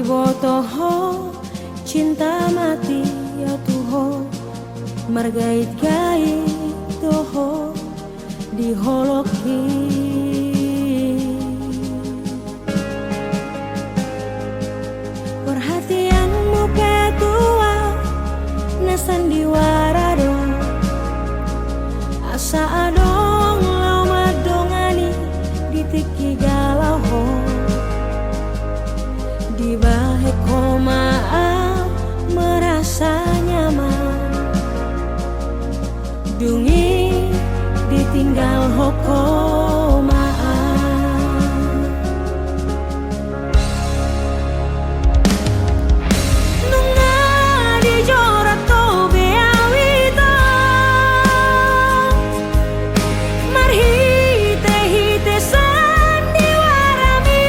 botoho cinta mati ya tuho margait-gait toho diholoki perhatianmu ketua na sandiwara dong asa adong lau madongani ditiki galau ho di bahe komaau merasa nyaman dungi ditinggal hokomaan nunga dijorat to beawito marhite-hite sandiwarami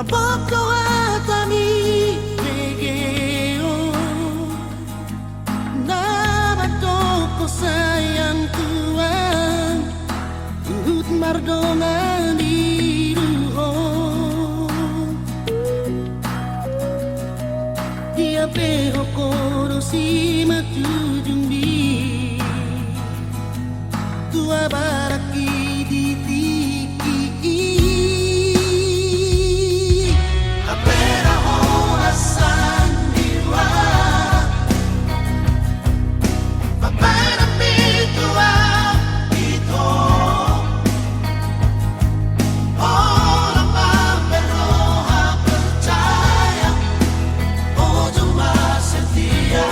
僕は旅regeo Dapat toko sayang tuan Ut mardongan di ruho Dia peho koro si matujumbi Tua baraki di tiki Apera hora sandiwa Papara pitua ito Orang pameroha percaya Oh cuma setia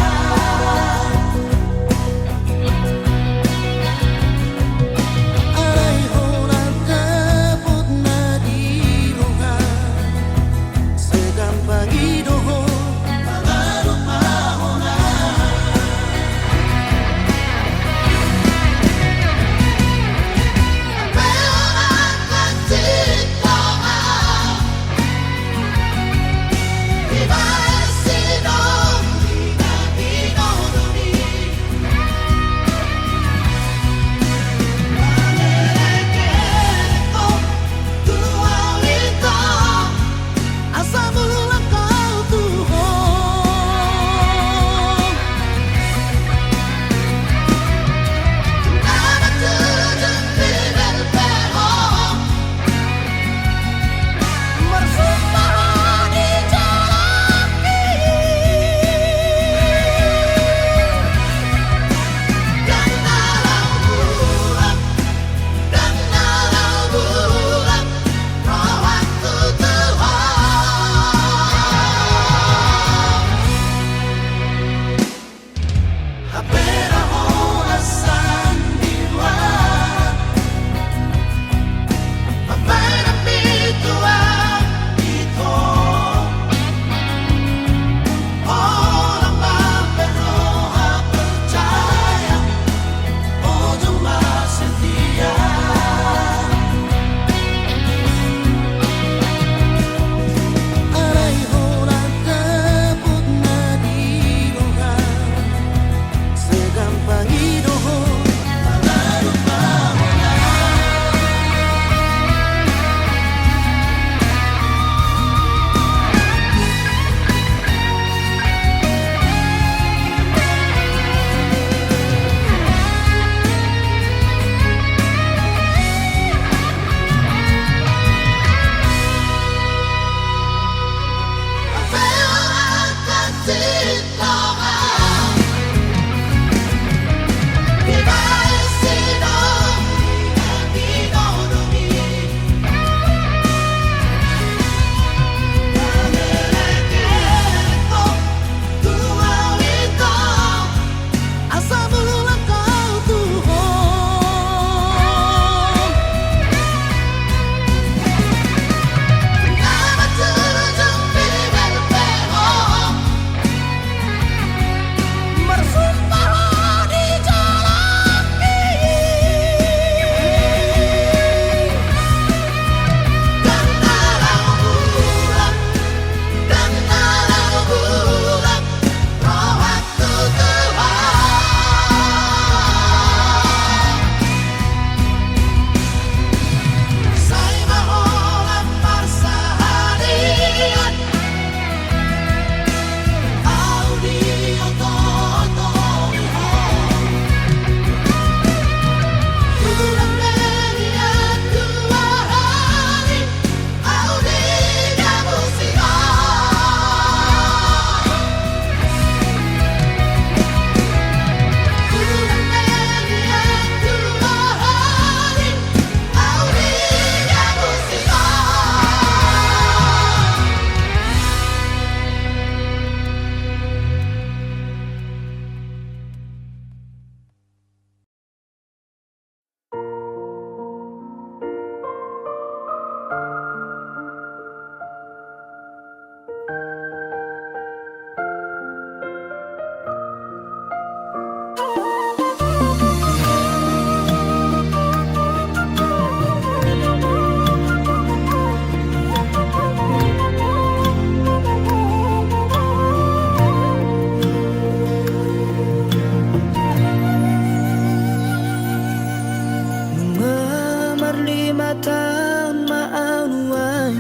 taon maanuay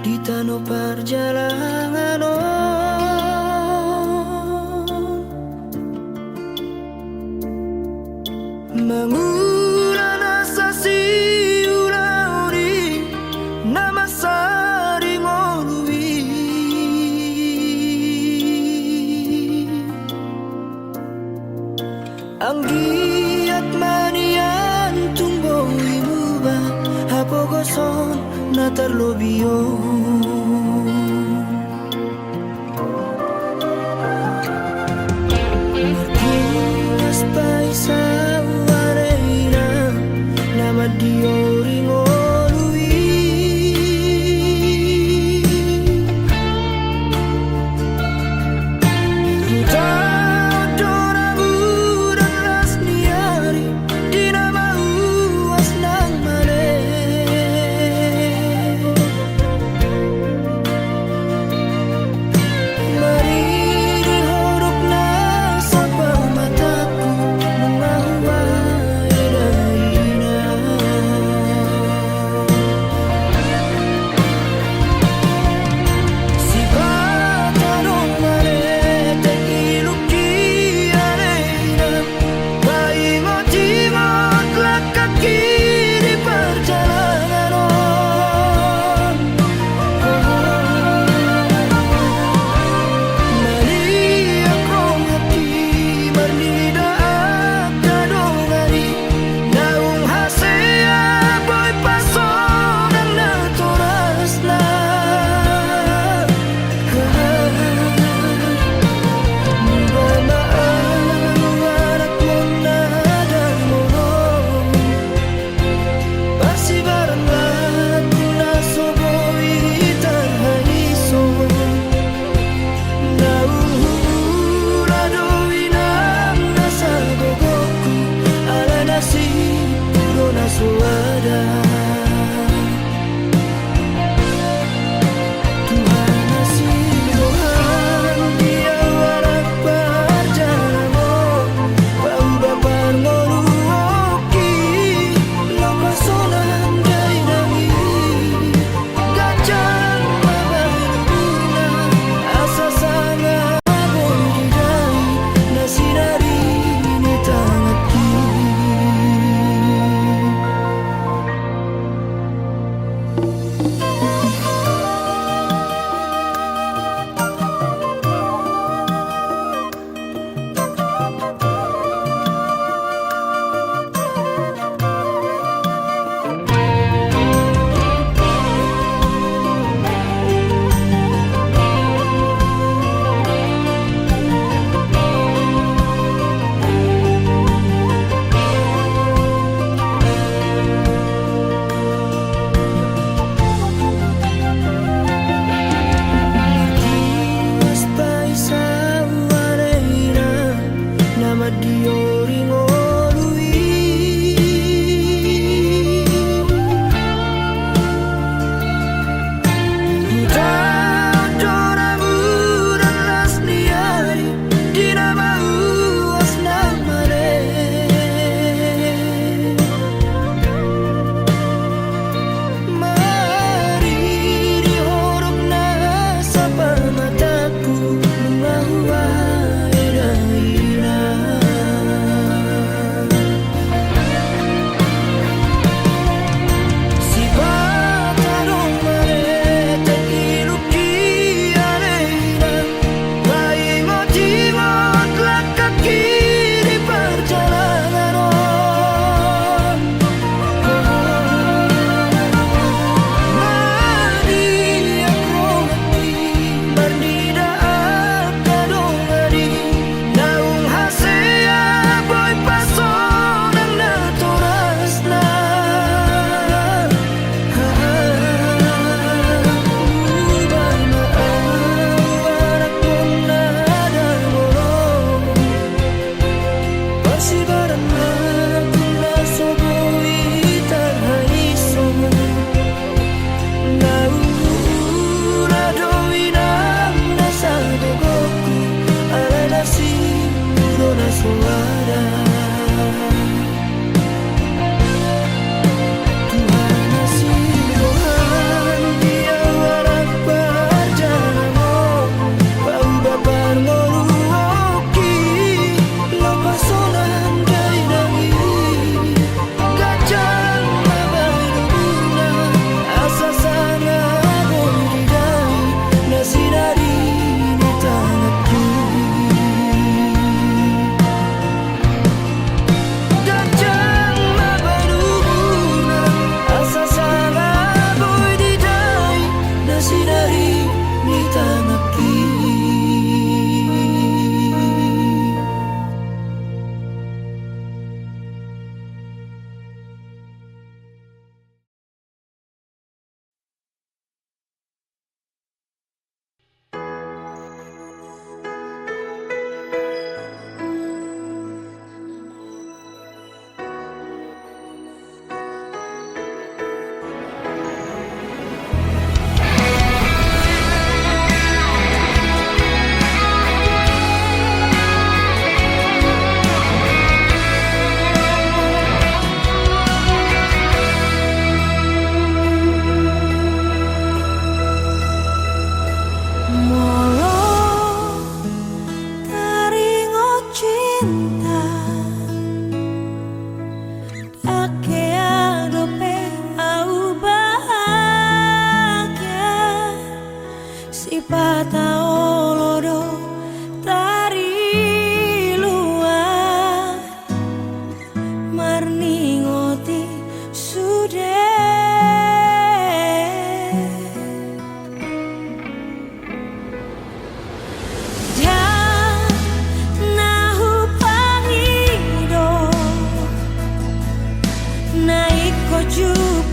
di tano perjalanan manguna sa siulauri na masaring oluwi ang giat manian tumbo imuba hapogoson na terlobion markunas paisa wareina nama dioring oluwi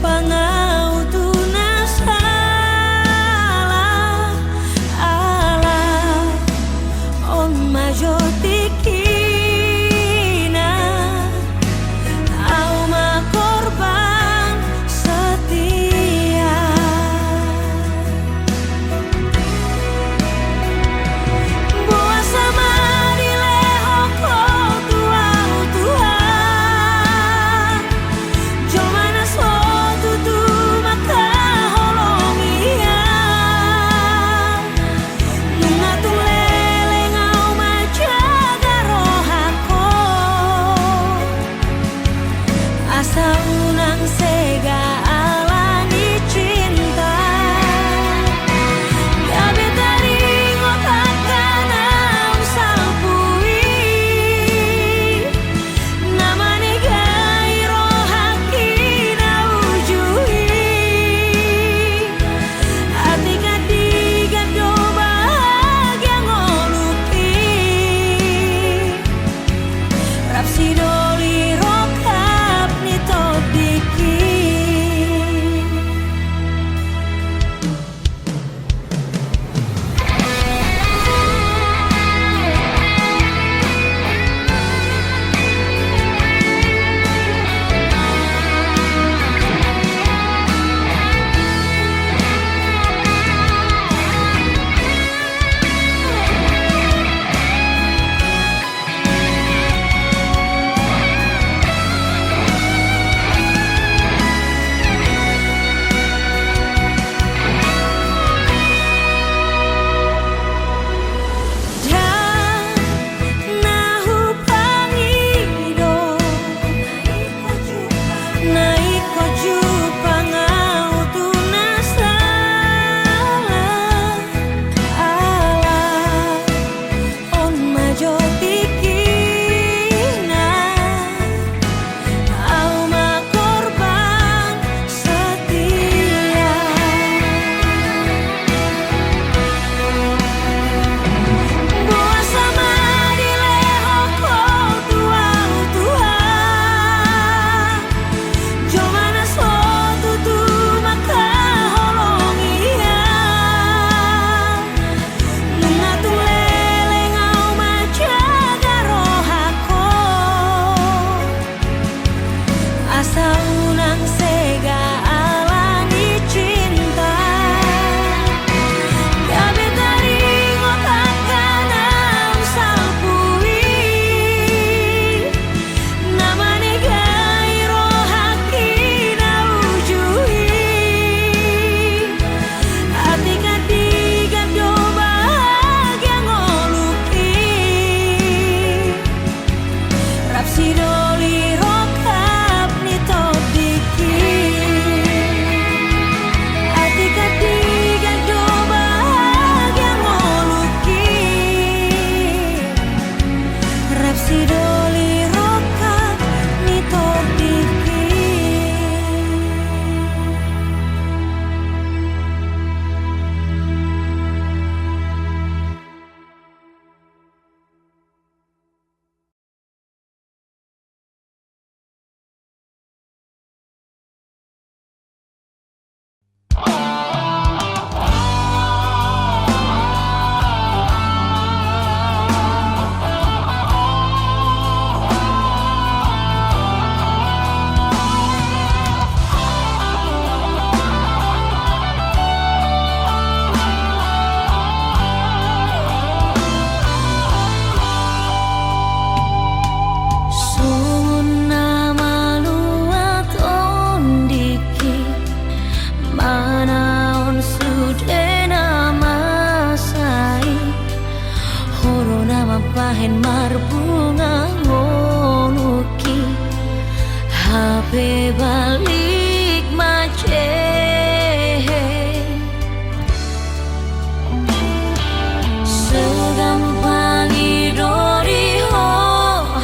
pangau tu na sala ala on majo tikina au ma korban setia boa sama di leho ko tuau Tuhan jomana suatu tu maka holongia nunga tu lele ngau majaga rohako asa unang sega alani cinta gabe taringo takana usal pui namane gai rohakina ujui atika tiga do bahagia ngoluki rapsidoli rokap ni todiki nahu pangido naiko jupangau tu na sala ala on majo tikina au ma korban setia boa sama di leho ko tuau Tuhan jomana suatu tu maka holongia nunga tu lele ngau majaga rohako asa unang sega alani cinta gabe taringo takana usal pui namane gai rohakina ujui atika tiga do bahagia ngoluki rapsidoli rokap ni todiki atika tiga do bahagia ngoluki rapsidoli rokap ni todiki Sun nama luat ondiki manaon sude nama sai horo nama pahen marbunga ngonuki HP balik macehe segampang idori ho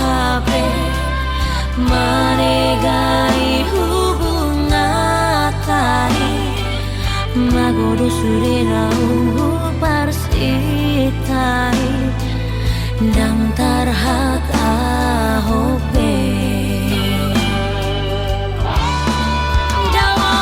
HP manegai hubungan tadi magodo surena parsitai dang tarhata hope dawa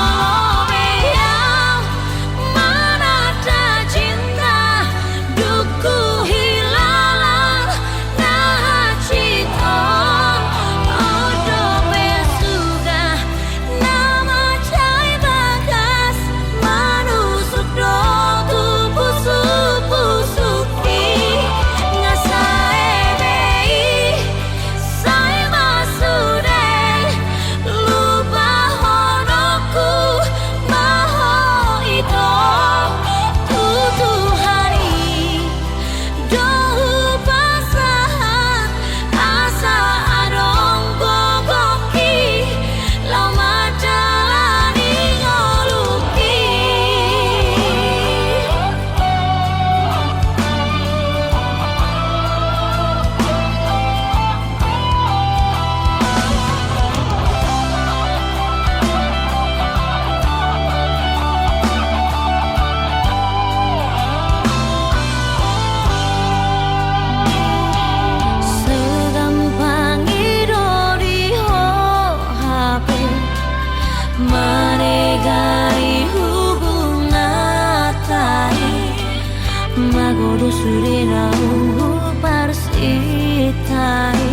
Surinau parsitai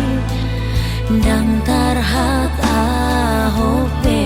Dang tarhat ahope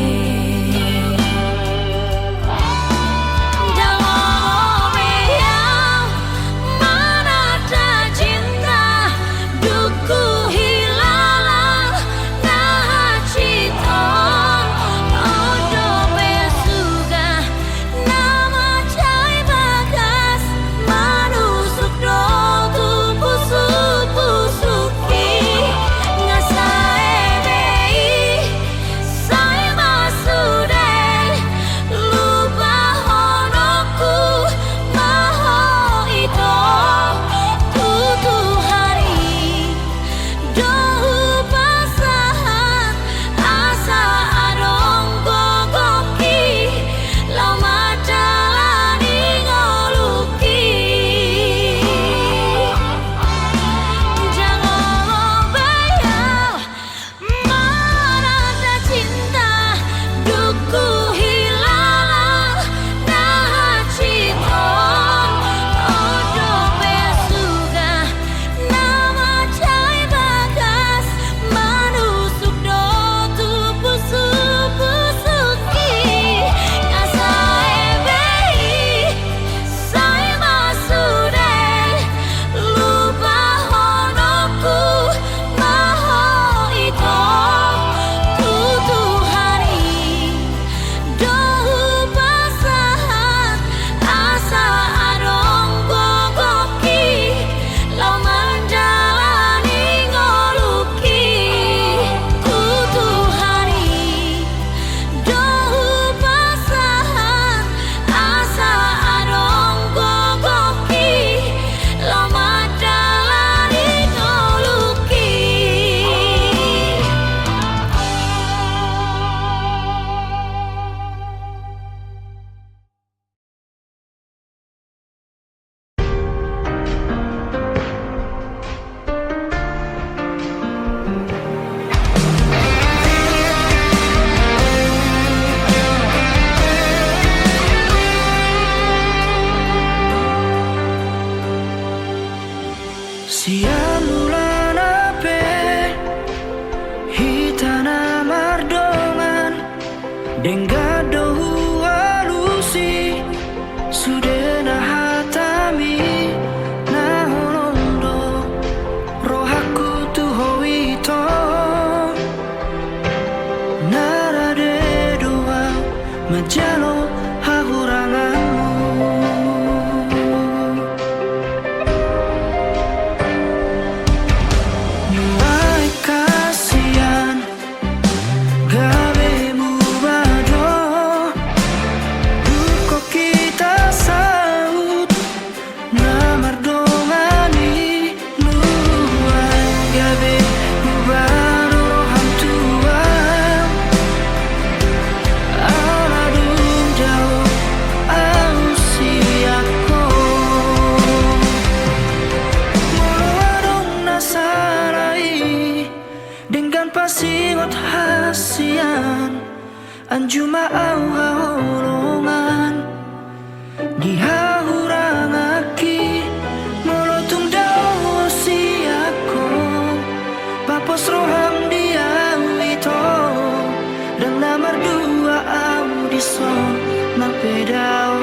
Denggado alusi Sudena hatami Nahonondo Rohaku tuhowito Narade doa Majalo hahuranganmu Nuai kasihan Gabe mubado Duko kita saut Namardongani Nuai gabe mubado Rohamtua Aladung jauh Ausiako Moloadong nasarai Dengan pasingot hasian Anjuma au haulongan Dihahurangaki Molotung dao siako Papos roham dia wito Dan namar dua audison Napedao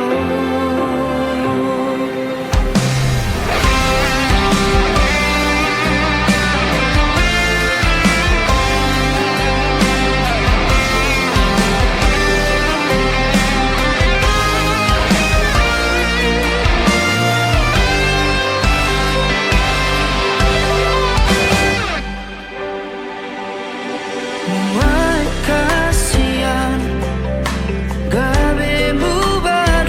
Muai kasihan Gabe mubado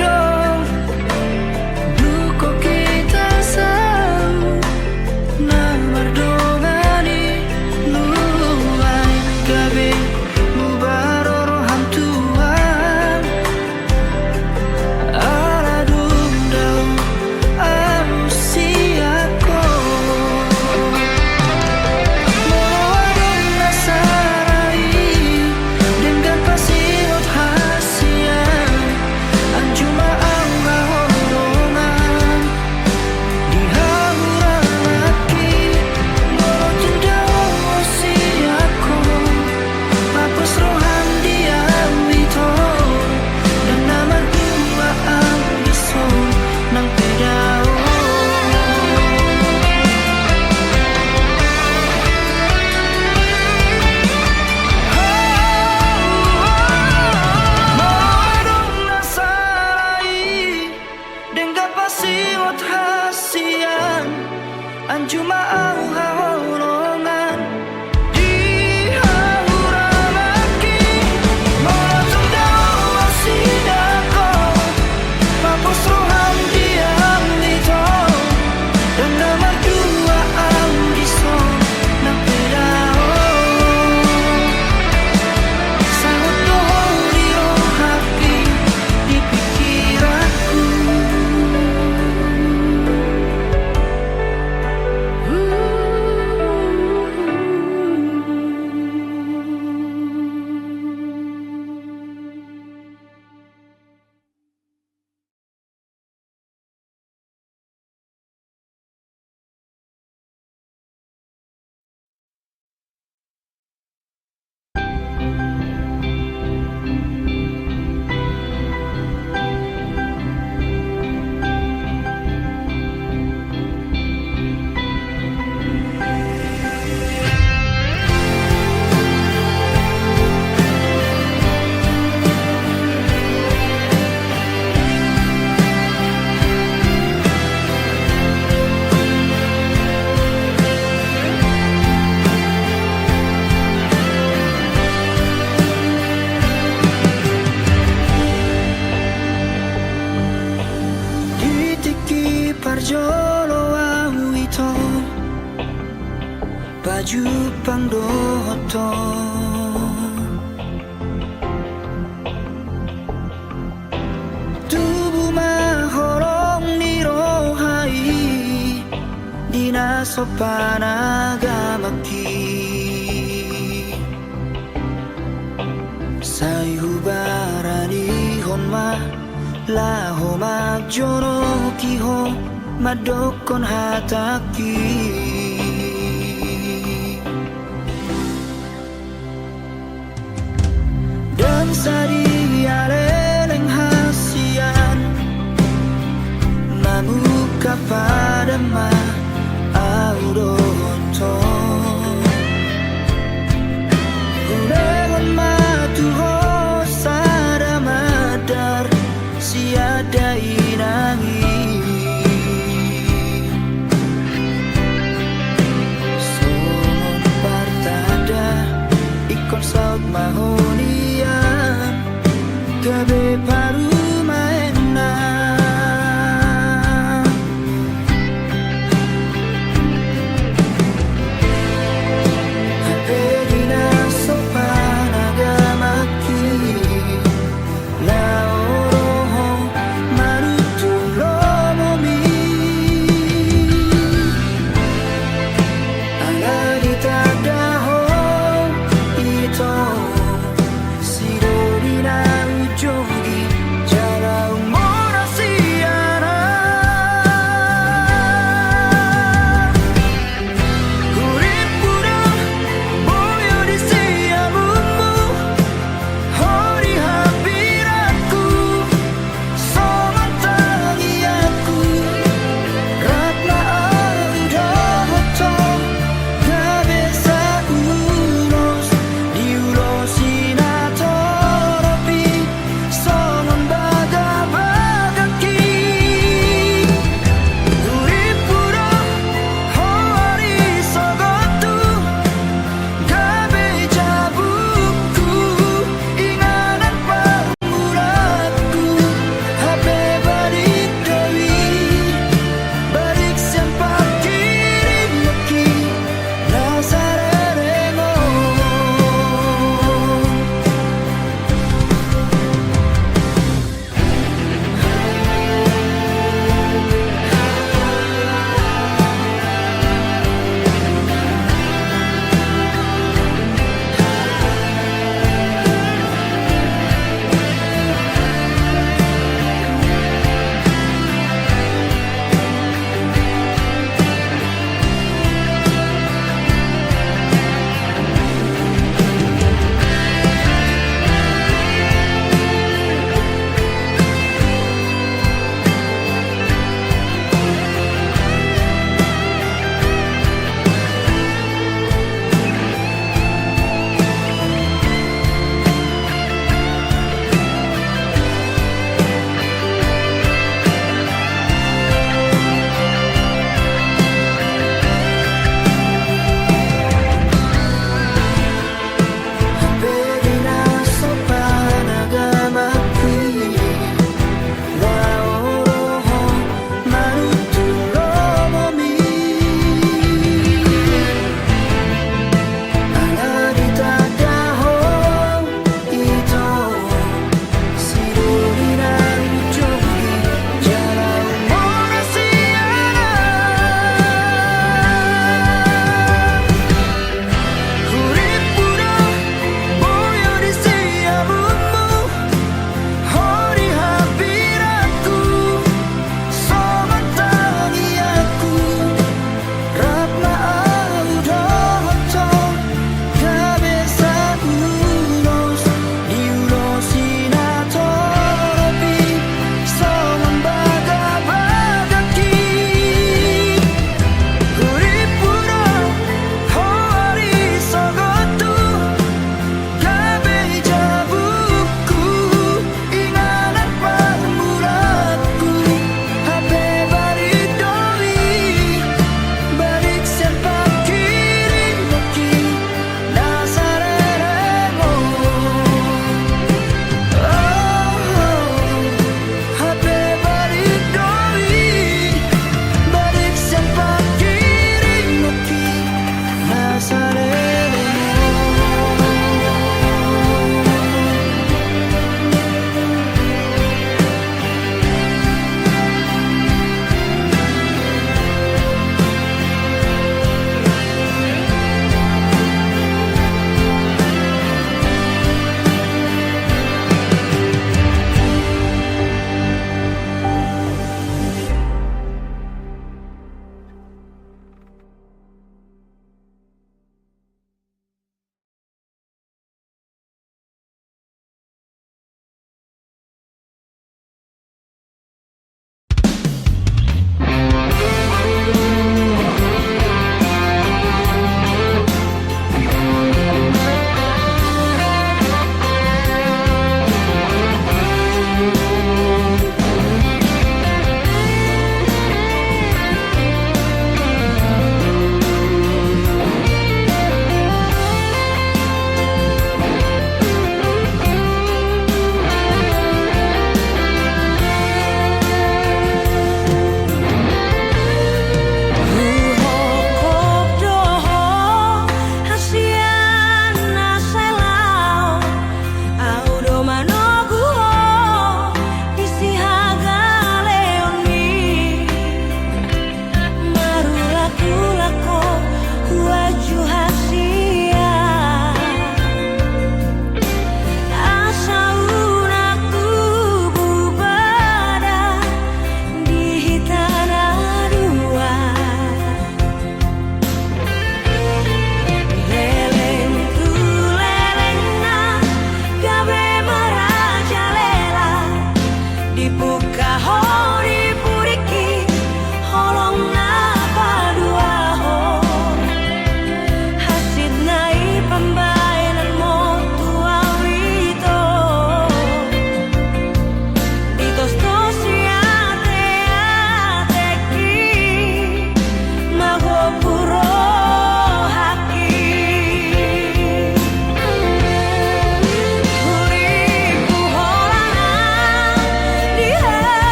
maju pangdoto tubuh mahorong nirohai dina sopan agamaki sayubarani honma laho magjono kiho madokon hataki dan sari aleleng hasian mamuka pada ma audoto ulegon matuho sada madar siada inangi somon partada ikon saut mahonian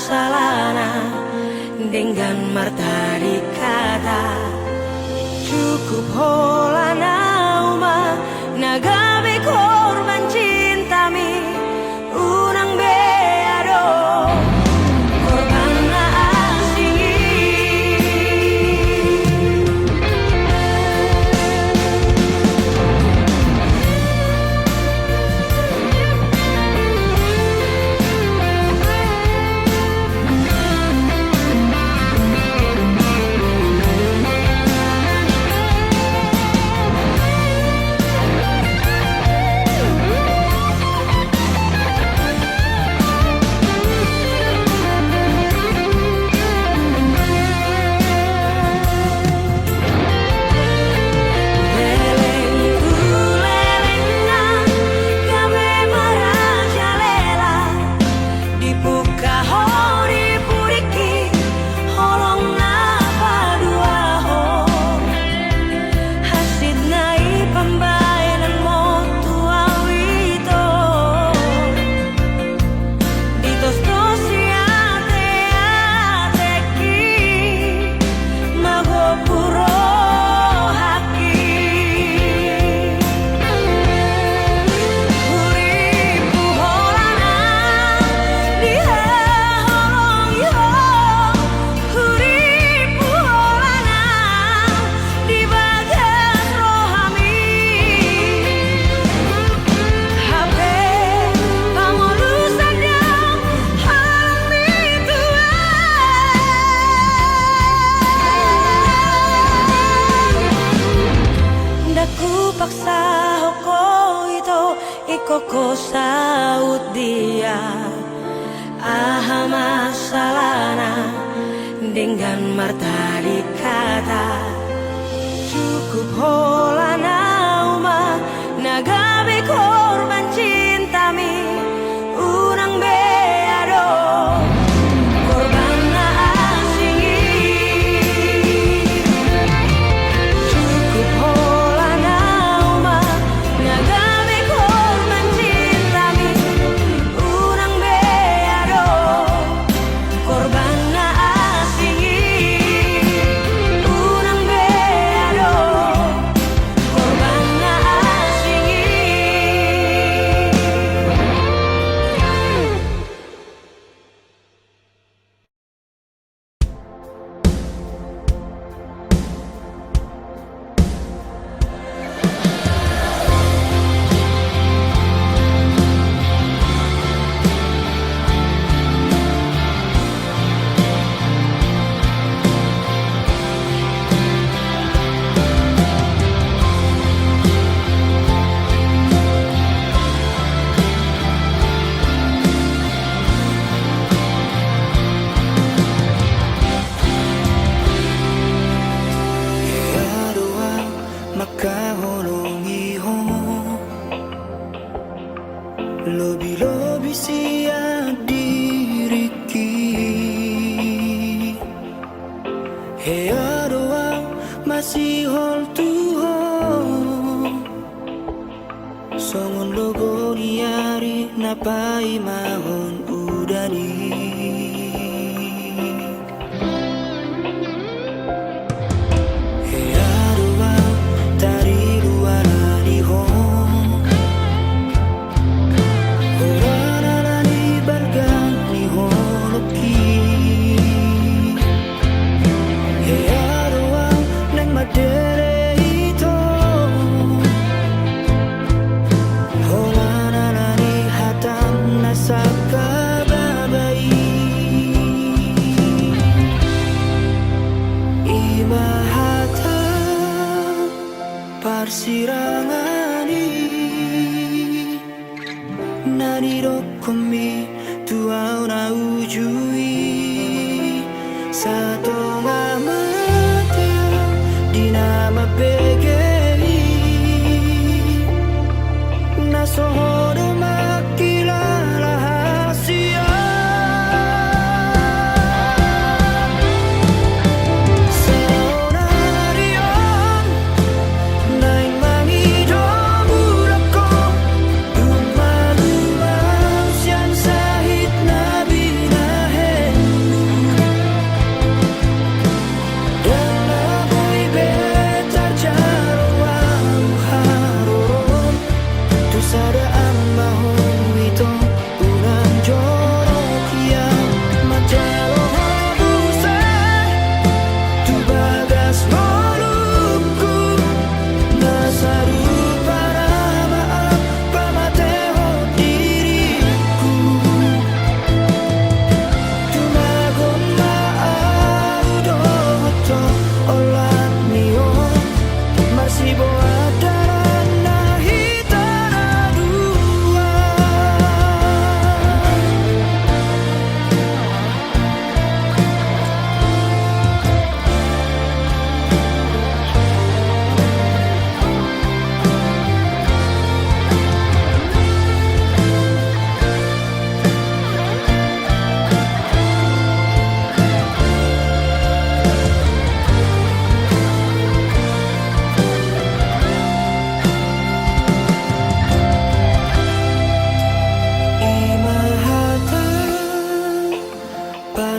masalahnya dengan marta dikata cukup holana uma nagabe korban cintami unang beado korban na asingi paksa hoko ito ikoko saut dia aha masalahnya dengan marta dikata cukup holana uma nagabe korban cintami unang beado korban na asingi cukup holana uma nagabe korban cintami unang beado korban na asingi unang beado korban na asingi. Lobi-lobi siya diriki Hea doang masih hol tuho Songon logo niari napai mahon udani Hea doang tari luara di hong Parsirangani nani rokomi tuau na ujui satu ngamate di nama pegei nasohodo makila rahasia Hey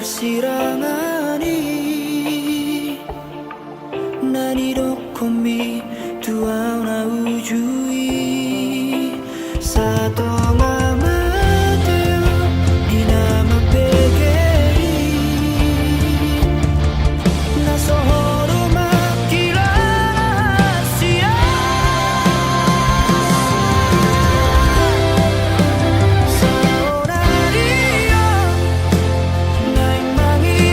知らない何どこみとあなうじゅいさとがまてよdi nama PGI nasa hormat rahasia sa orario ngay mangi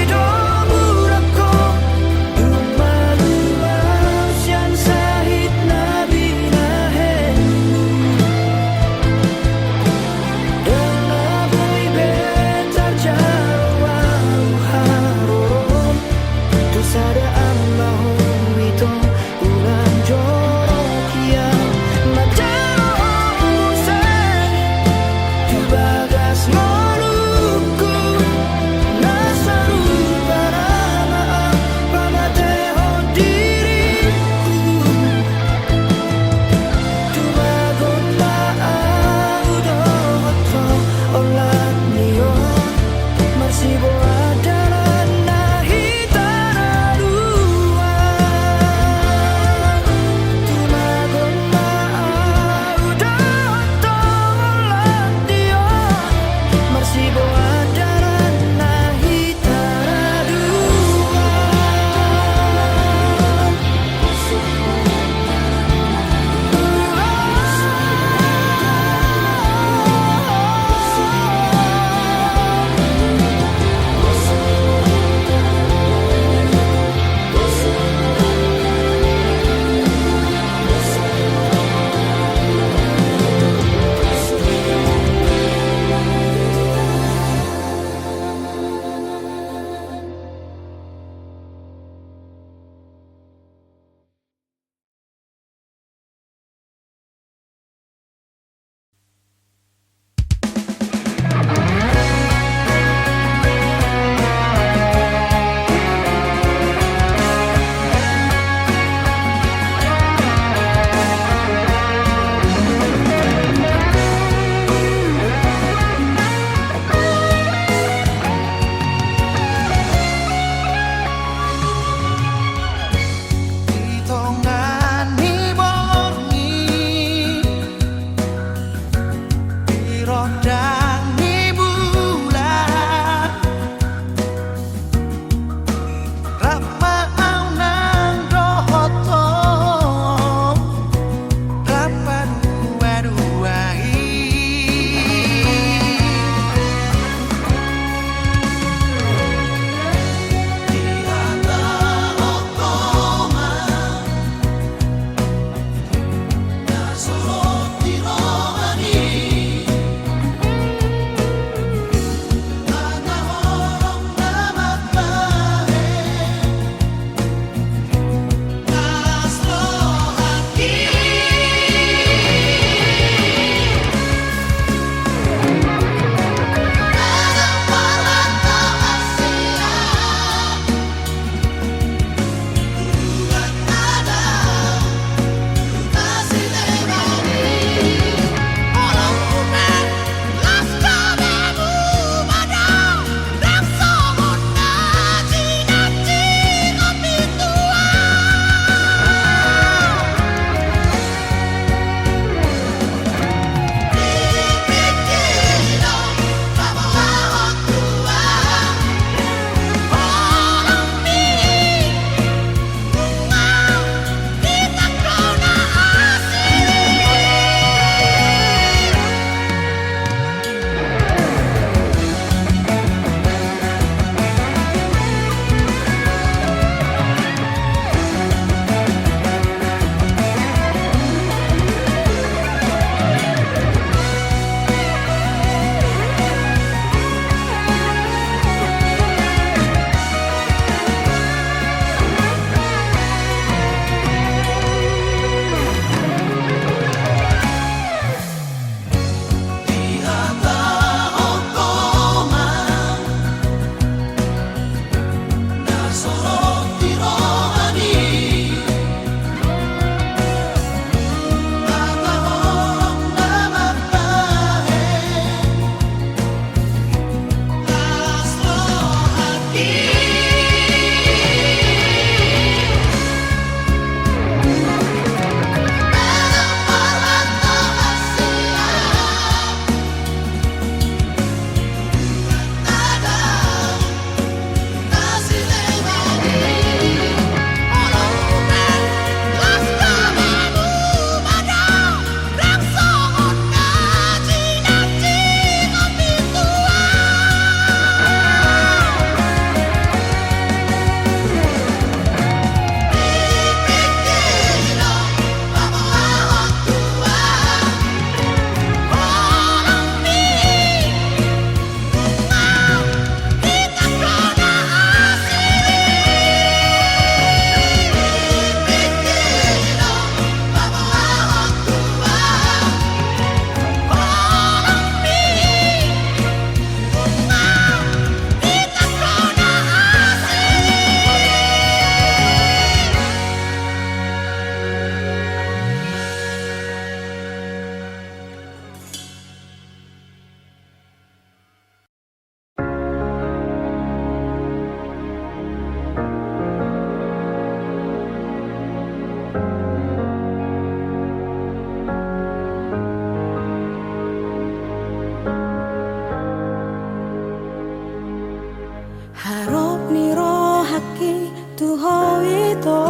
ito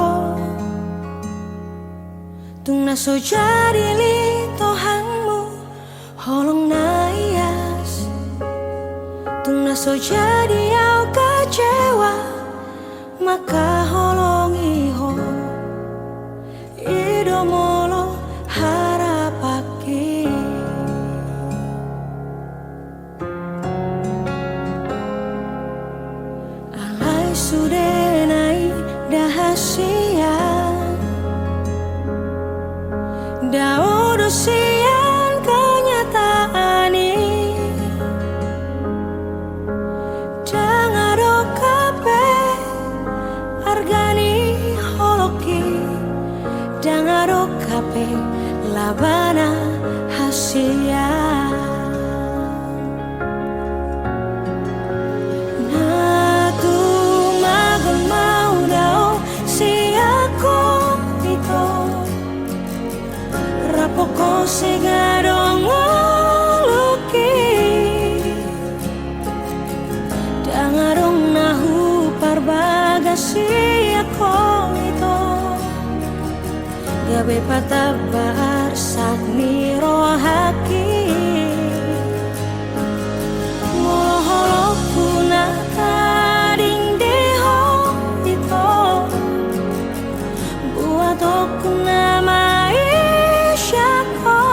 tung naso jadi li tohanmu holong na ias tung naso jadi au kecewa maka holong iho idomolo harapaki alai sudenai dahasia daudo sian kenyataan ini jangan kape argani holoki jangan kape labana hasia natu magon mau dao si aku ito rapoko segadong luki dangarong nahu parbagasi ako ito gabe patabar saat niro haki moholok puna kading deho ito buat aku nama isyako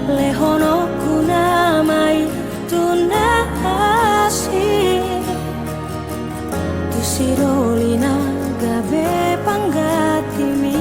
lehono kuna mai tunasi tu sirolina gabe panggatimi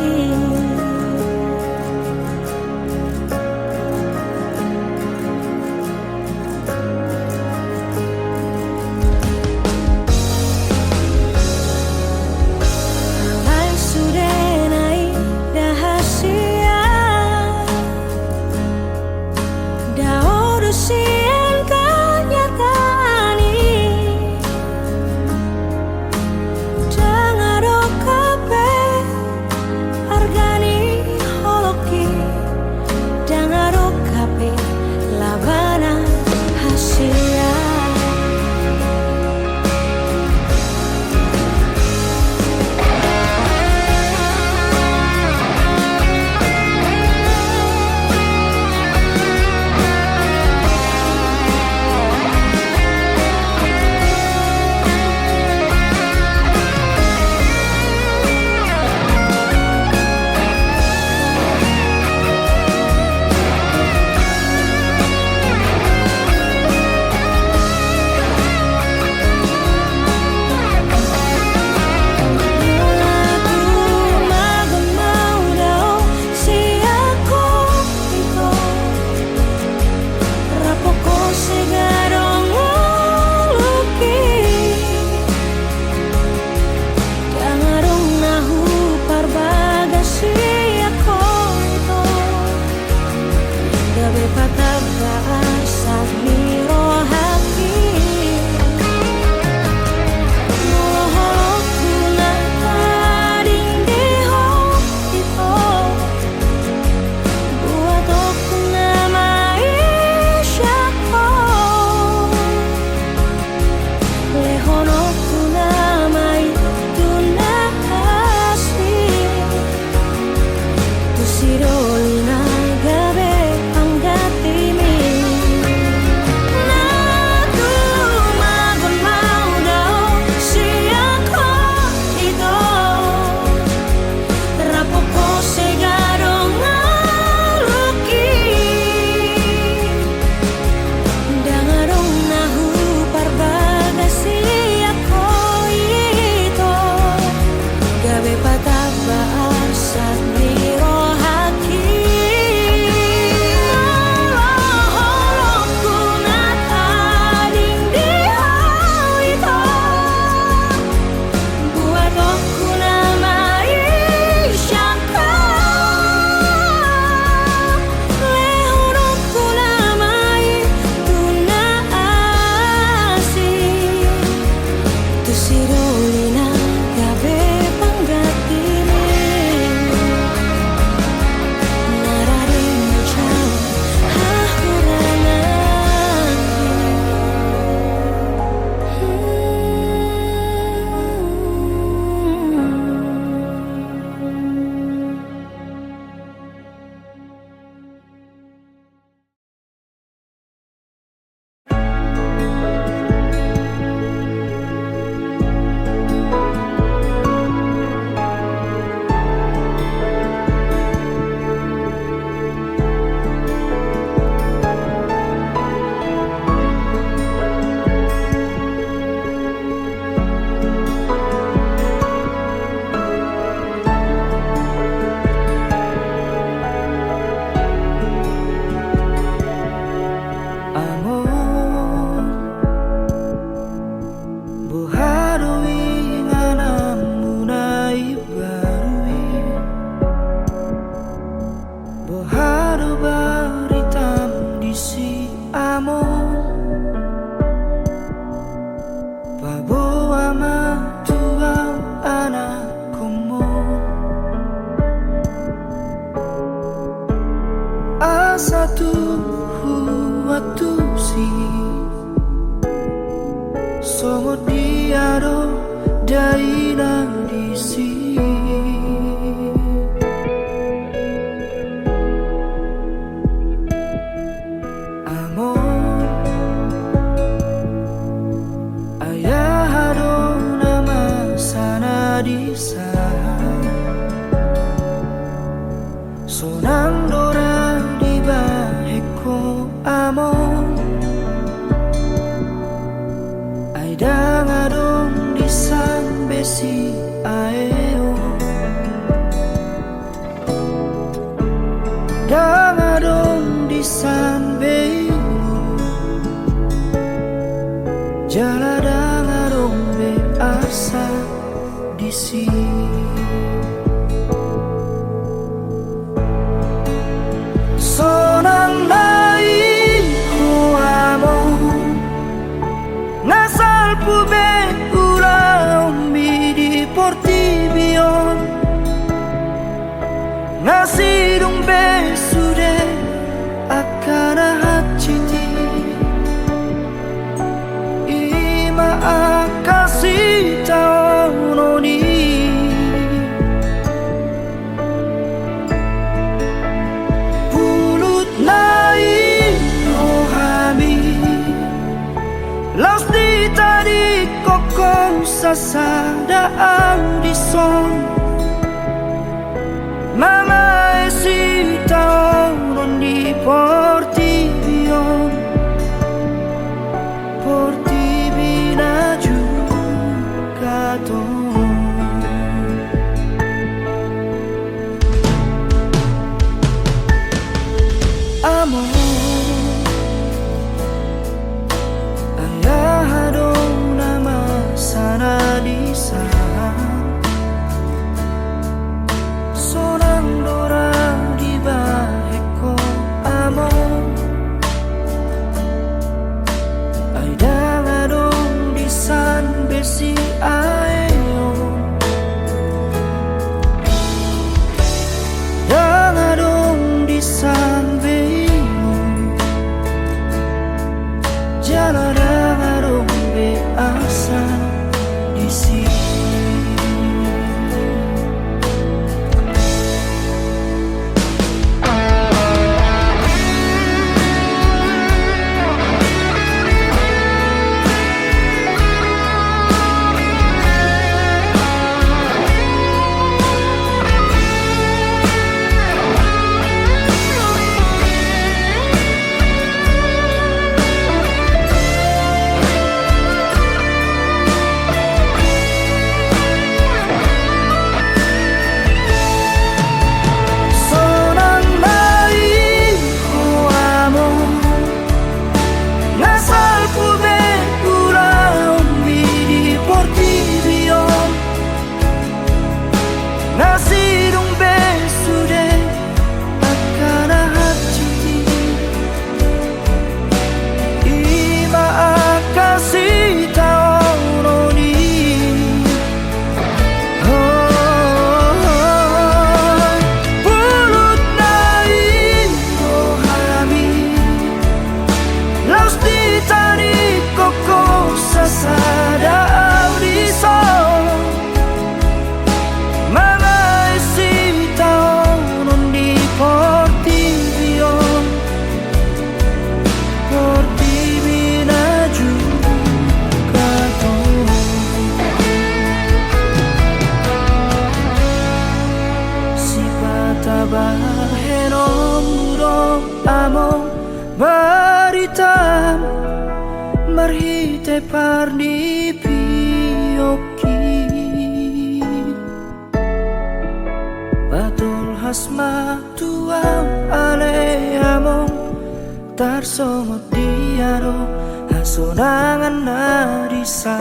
amor Baboa matuau anak como Asa tu huatu si Somot diaro daina disi Amor ayahado nama sana disa Sonang dora di baheko amor Aidang adong di san besi aeo Dang adong di san beilu Jala dang adong be asa di si Sonang nai ko amor Ngasal pube ulang di portibion Ngasidung be sude akan haciti Ima akasi taunoni Pulut nai rohami Laos di tadi kokong sasada audison Mga esi taon di portibion Portibina juga ton Amor sana di sana Sonang dora di baheko amor Aidang adong di san besi aeo Dang adong di san beilu Jala dang adong be asa di sini Nasidung besude akan hati Ima akasi taunoni Pulut nai rohami Laos di tadi koko sasada audison Portibina juga ton Si patabahenom urong among baritam Marhite parni piyoki Batul hasma tuang ale among Tarsomot diaro hasonangan narisan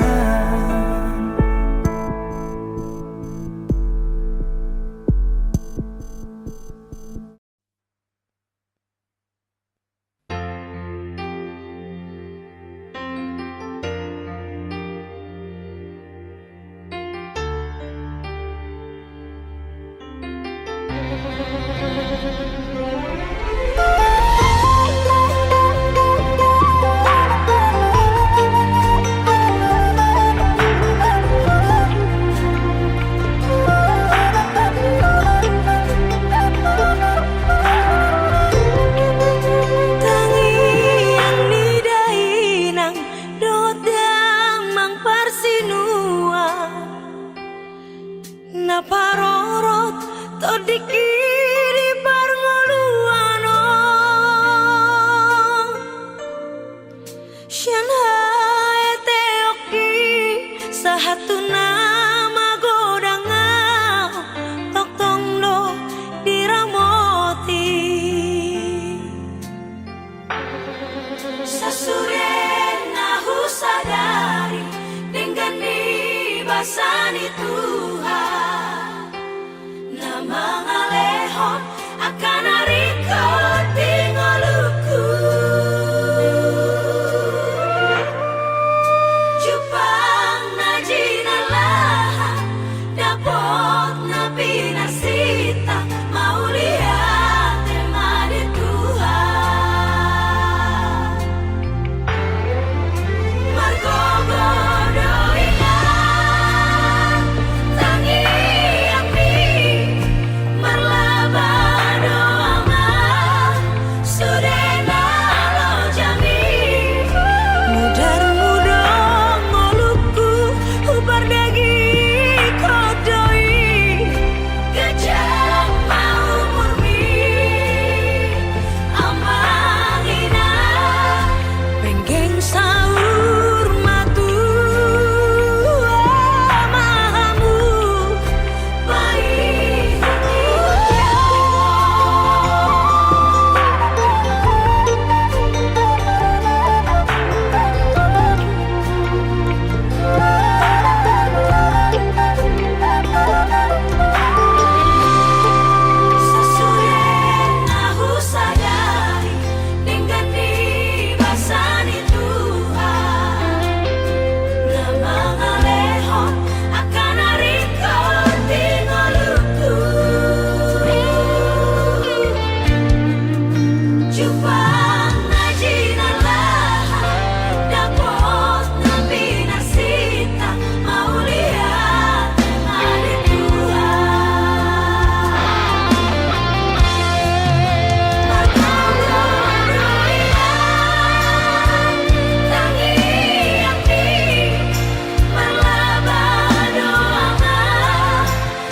Sian hae teoki sahatuna magodangau tok tongdo diramoti sasurena husadari dengan basani Tuhan nama ngalehon akan ariko tingoluku Jupang najinalah dapot nabi nasita mau lihat tema di Tuhan Margo godoina tangi api marlaba doama sudena lo jami mudar mudong moluku ubar dagi kodoi gajah mau murmi amangina penggeng saur matu amamu baik Sasurena husadari dengan basani Tuhan nama ngalehon akan ariko tingoluku Jupang najinalah dapot nabi nasita mau lihat tema di Tuhan tangi api marlaba doama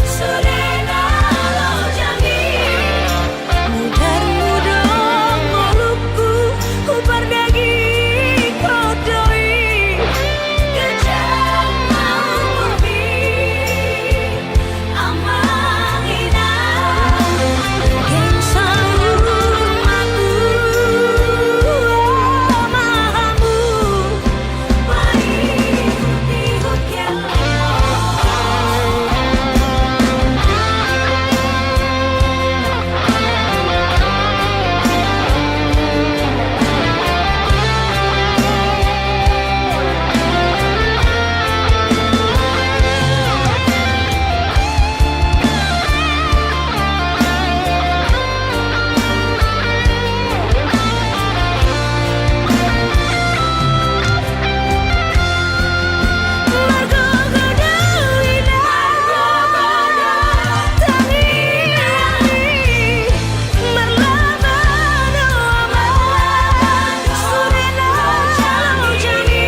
sudena lo jami mudar mudong moluku ubar dagi kodoi gajah mau murmi amangina penggeng saur matu amamu baik tihut Margo godoina tangi api marlaba doama sudena lo jami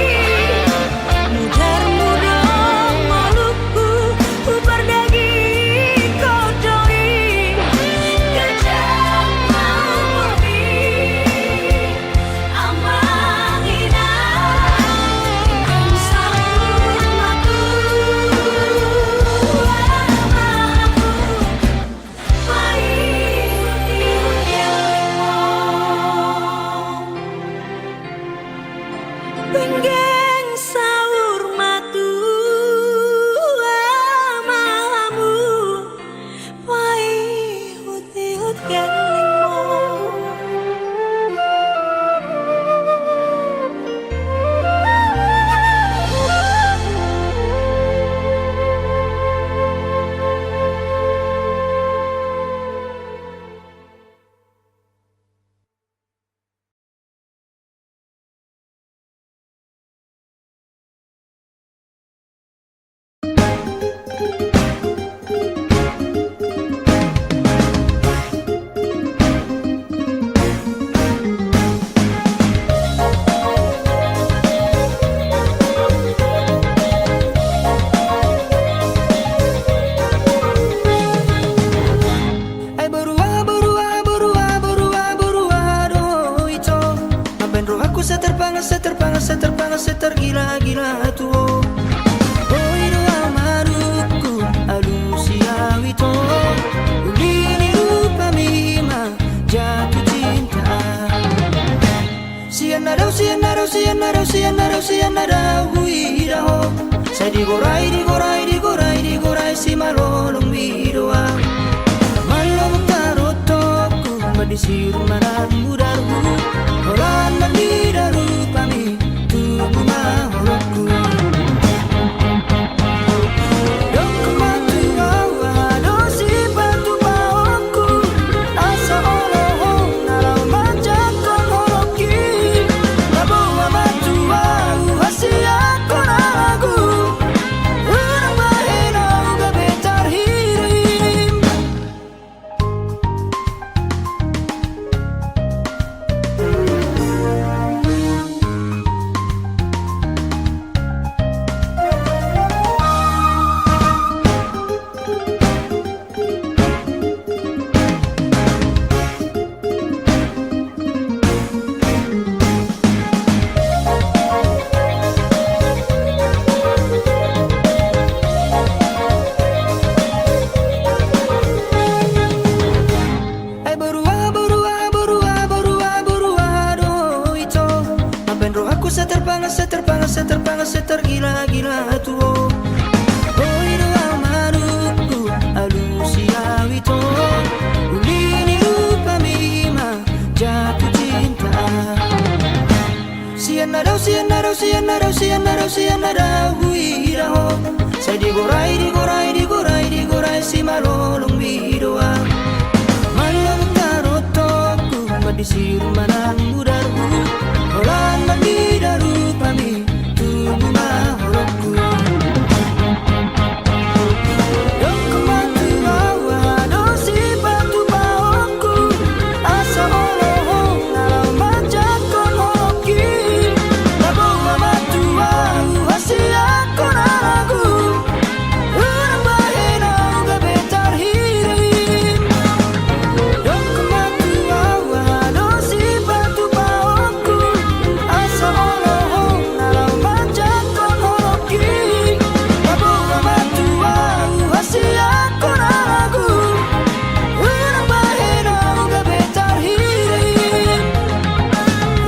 mudar mudong moluku ubar dagi kodoi gajah mau murmi amangina penggeng saur matu amamu baik tihut penggeng saur matu amamu baik tihut tergila-gila tuh. Oh ino amaruku alusia wito ulini rupa mima jatuh cinta. Sianarau huiraho. Saya digorai si malolong bidoa. Malong tarotoku madisiru manan mudaru. Orang nandidaru pami tubuh maholoku. Dong kematu awa dosi batu baoku. Asa oloho nalau majakon holoki. Nabawa matu au hasia konagu. Urang bahenau gabetar hirim. Ay berua do ito. Mabenro aku tergila-gila tuh. Oh ino amaruku alusia wito ulini rupa mima jatuh cinta. Sianarau huiraho. Saya digorai si malolong bidoa. Malam tarotoku madisiru manan mudaru. Orang mandidaru pami tubuh maholoku. Dong kematu awa dosi batu baoku. Asa oloho nalau majakon holoki. Nabawa matu au hasia konagu. Urang bahenau gabetar hirim. Dong kematu awa dosi batu baoku. Asa oloho nalau majakon holoki. Nabawa matu au hasia konagu. Urang bahenau gabetar hirim.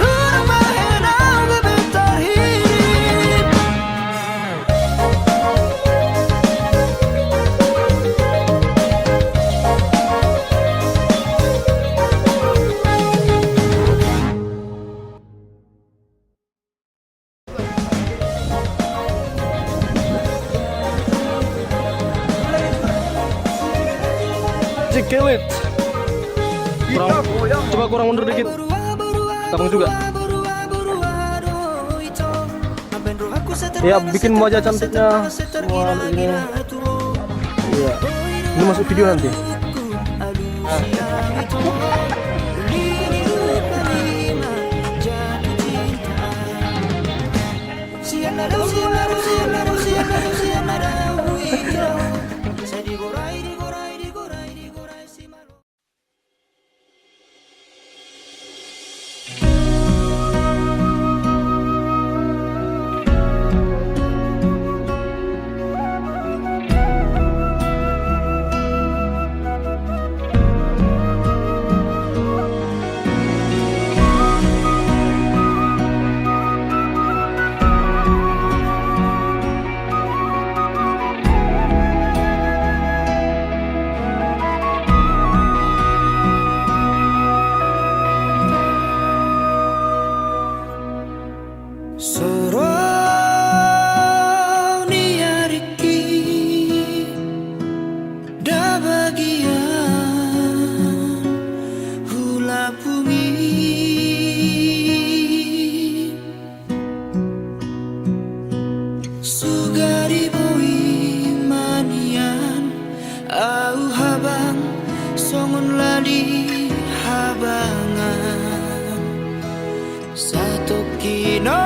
Urang bahenau gabetar hirim. Cikilit. Coba kurang mundur dikit. Takung juga. Ya, bikin wajah cantiknya semua ini. Iya. Ini masuk video nanti. Satu kino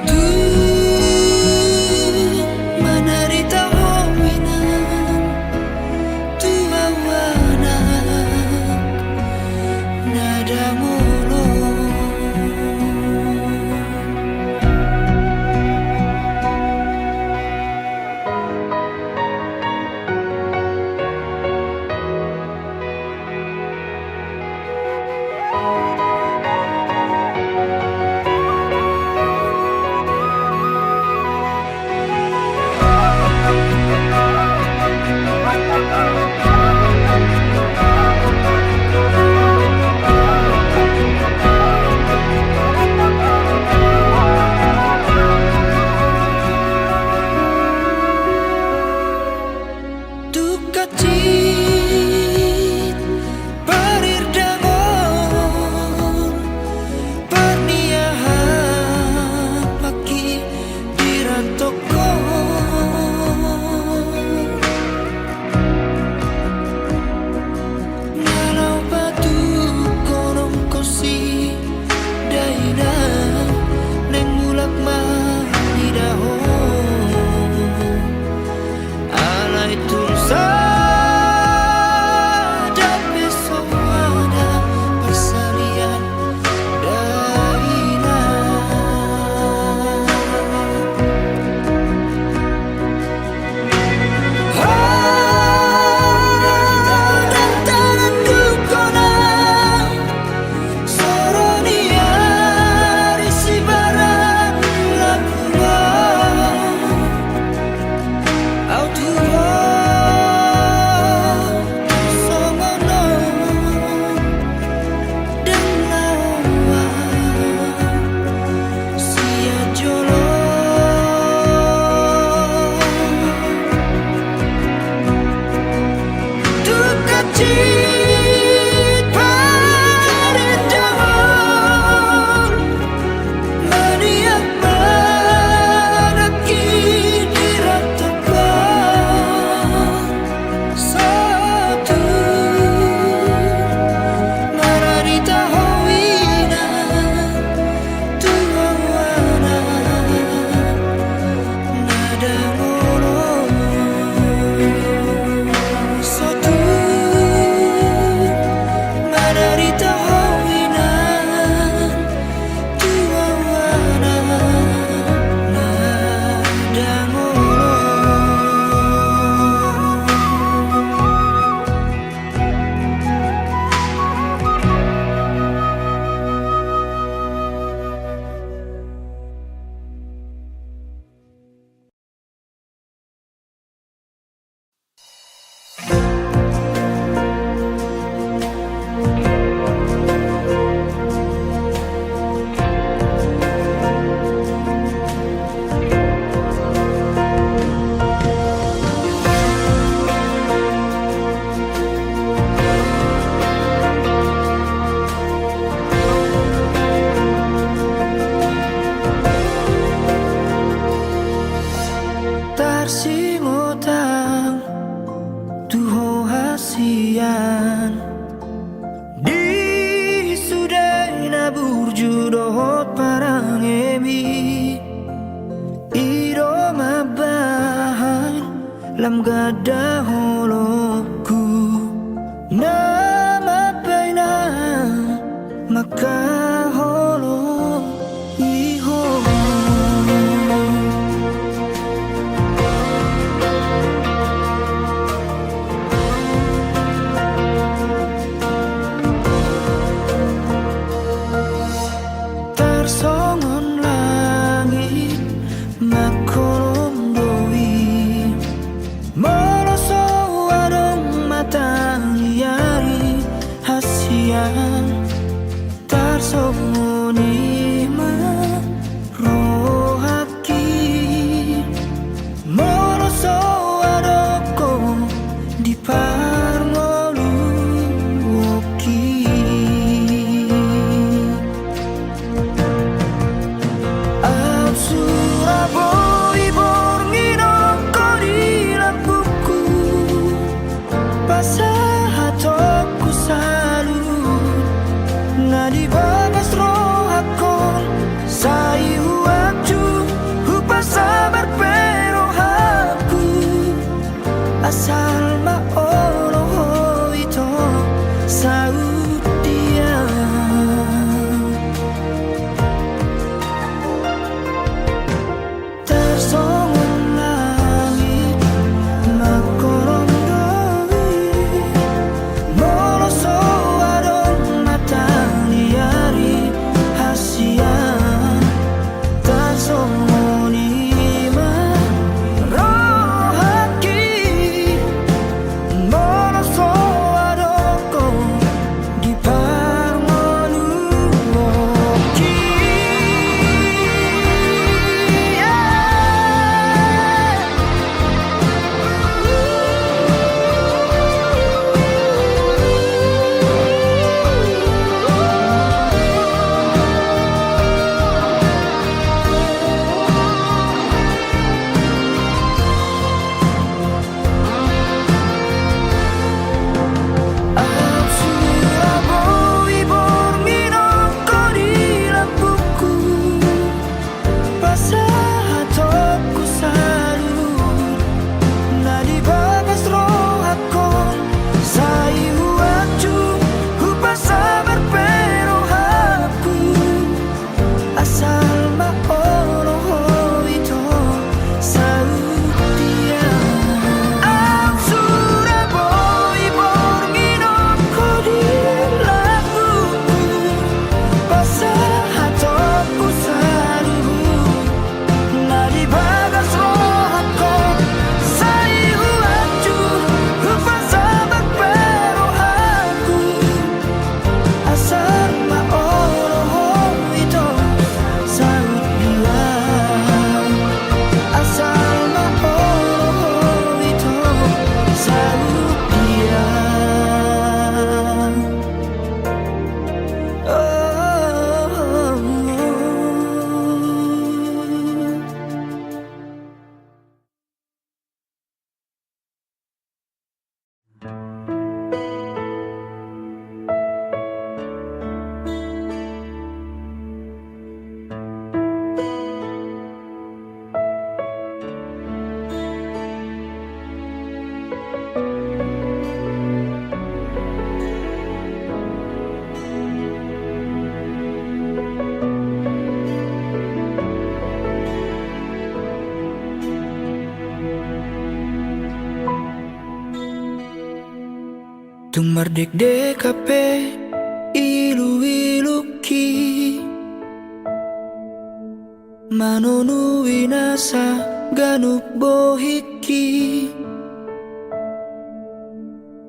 Satu menderita hominan tua anak nada mulung. Duka cit parir dangon perniahan pagi dirantoko ngalau batu konom kosi daina neng mulak manidaho alai tulsa dapat soada persalian daina dan tangan dukona soronia risi barang lakuwa autua somono dan lawa sia jolo duka cit parir dangon maniak manaki diratakan satu mararita howina tua anak nada ngolong satu mararita howina tua anak nada tarsingotang tuho hasian di sudaina burjudohot parang emi iroma bahan lam gada holoku nama baina maka holo iho tarsongon langit makolom doi moloso adong matang yari hasian tarsongon tung mardek dekape ilu-iluki manonu winasa ganup bohiki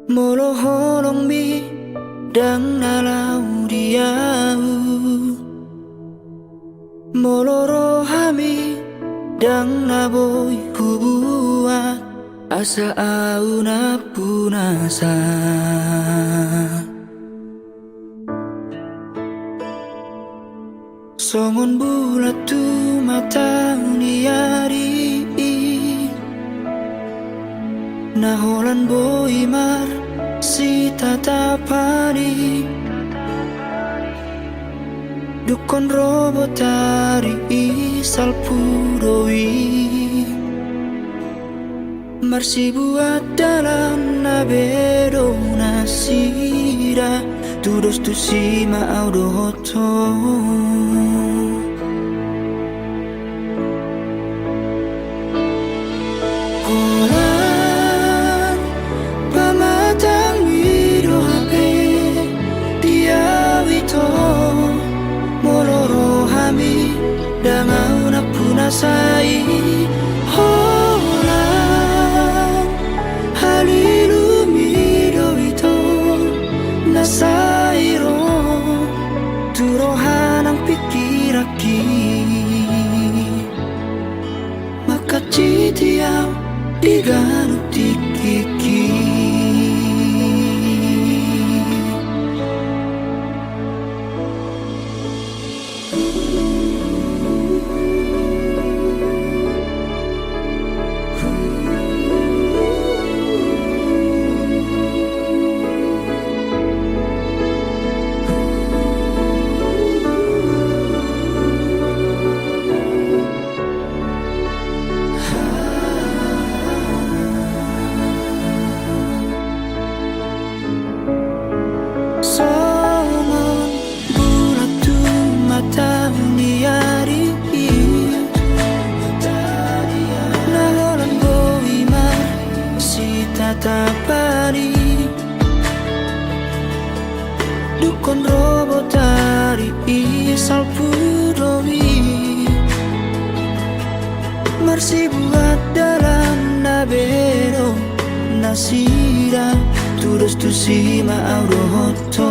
molo holong mi dang nalau diau molo rohami dang naboy hubuat asa au na punasa songon bulat tu mata niari naholan boy mar si tatapani dukon robotari isal puroi marsi buat dalam nabedo nasira tudos tu sima audo hoto Orang pamatang wido hape dia wito moloro hami damau na punasai sairo turohan ang pikiraki makacitiaw di ganut tikiki Songon bulat tu mata niari naholan boy mar si tatapani dukon robotari isal pudoi marsi buat dalam nabero nasira tudos tu sima audo hoto